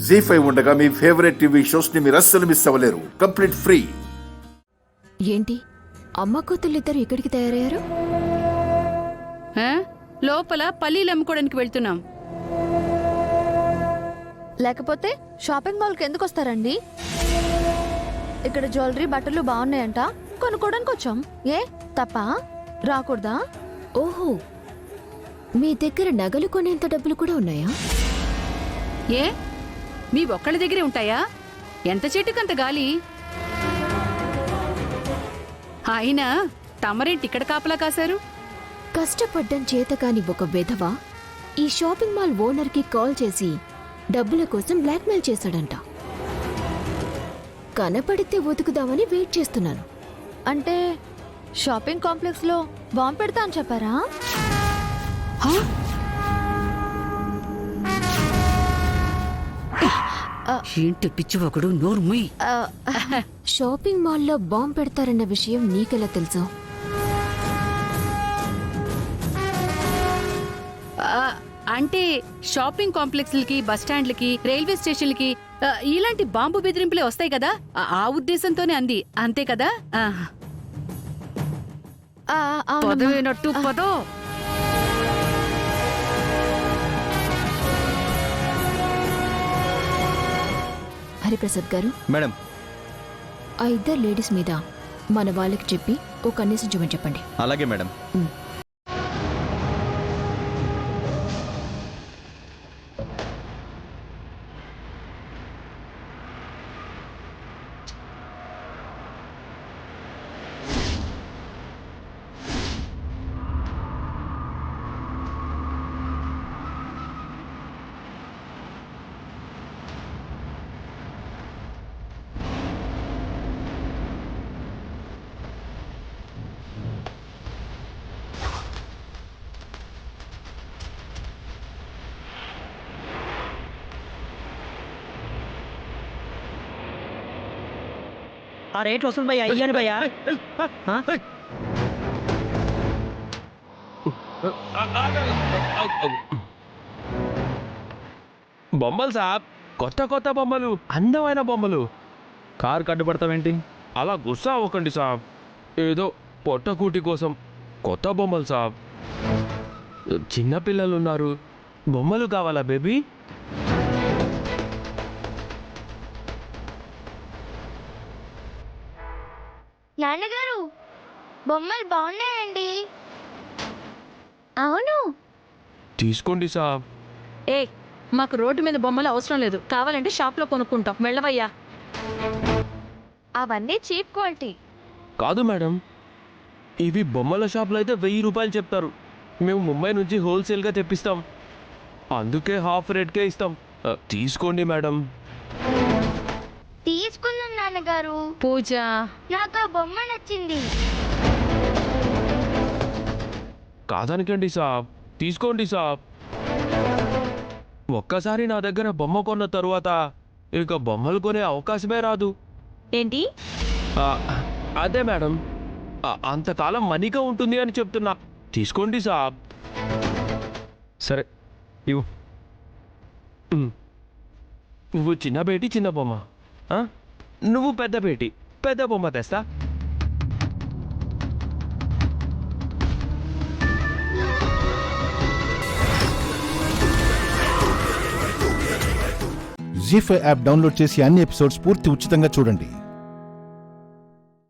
జీ5 ఉండగా మీ favourite TV shows ని మీరు అస్సలు మిస్ అవ్వలేరు. Complete free. ఏంటి అమ్మ కూతుళ్ళిద్దరు ఇక్కడికి తయారయ్యారు? లోపల పల్లీలు అమ్ముకోవడానికి వెళ్తున్నాం. లేకపోతే షాపింగ్ మాల్కి ఎందుకు వస్తారండి? ఇక్కడ జ్యువెలరీ బట్టలు బాగున్నాయంట, కొనుక్కోడానికి వచ్చాం. ఏ తప్ప రాకూడదా? ఓహో, మీ దగ్గర నగలు కొనేంత డబ్బులు కూడా ఉన్నాయా? ఏ మీ ఒక్కళ్ళ దగ్గరే ఉంటాయా? ఎంత చెట్టుకంత గాలి. అయినా తమరేంటి ఇక్కడ కాపలా కాశారు? కష్టపడ్డం చేతకాని ఒక విధవ ఈ షాపింగ్ మాల్ ఓనర్కి కాల్ చేసి డబ్బుల కోసం బ్లాక్మెయిల్ చేశాడంట. కనపడితే వెతుకుదామని వెయిట్ చేస్తున్నాను. అంటే షాపింగ్ కాంప్లెక్స్ లో బాంబు పెడతా అని చెప్పారా? ఏంటి పిచ్చివాకుడు, నోరు ముయ్. షాపింగ్ మాల్లో బాంబు పెడతారన్న విషయం నీకెలా తెలుసు? అంటే షాపింగ్ కాంప్లెక్స్లకి, బస్టాండ్లకి, రైల్వే స్టేషన్లకి ఇలాంటి బాంబు బెదిరింపులే వస్తాయి కదా, ఆ ఉద్దేశంతోనే అంది, అంతే కదా? పదవేనట్టు పదో. హరిప్రసాద్ గారు, మేడం, ఆ ఇద్దరు లేడీస్ మీద మన వాళ్ళకి చెప్పి ఒక కన్నేసించమని చెప్పండి. అలాగే మేడం. ఆ రేట్ వస్తుంది భయ్యా, ఇయ్యాను భయ్యా. బొమ్మలు సాబ్, కొత్త కొత్త బొమ్మలు, అందమైన బొమ్మలు. కారు కడ్డుపడతావేంటి? అలా గుస్సా అవ్వకండి సాబ్. ఏదో పొట్టకూటి కోసం కొత్త బొమ్మలు సాబ్. చిన్నపిల్లలు ఉన్నారు, బొమ్మలు కావాలా బేబీ? నాన్నగారు, బొమ్మలు బాగున్నాయండి. అవును, తీసుకోండి సాబ్. ఏ మాకు రోడ్డు మీద బొమ్మలు అవసరం లేదు, కావాలంటే షాప్లో కొనుక్కుంటాం, వెళ్ళవయ్యా. అవన్నీ చీప్ క్వాలిటీ. కాదు మేడం, ఇవి బొమ్మల షాప్లో అయితే 1000 రూపాయలు చెప్తారు. మేము ముంబై నుంచి హోల్సేల్గా తెప్పిస్తాం, అందుకే హాఫ్ రేట్కే ఇస్తాం. తీసుకోండి మేడం. తీసుకున్నాను నాన్నగారు. పూజ, నాకు ఆ బొమ్మ నచ్చింది. కాదనకండి సాబ్, తీసుకోండి సాబ్. ఒక్కసారి నా దగ్గర బొమ్మ కొన్న తరువాత ఇక బొమ్మలు కొనే అవకాశమే రాదు. ఏంటి? అదే మేడం, అంతకాలం మనీగా ఉంటుంది అని చెప్తున్నా. తీసుకోండి సాబ్. సరే ఇవ్వు. నువ్వు చిన్న బేటి చిన్న బొమ్మ, నువ్వు పెద్ద బేటి పెద్ద బొమ్మ తెస్తా. జీ5 యాప్ డౌన్లోడ్ చేసి అన్ని ఎపిసోడ్స్ పూర్తి ఉచితంగా చూడండి.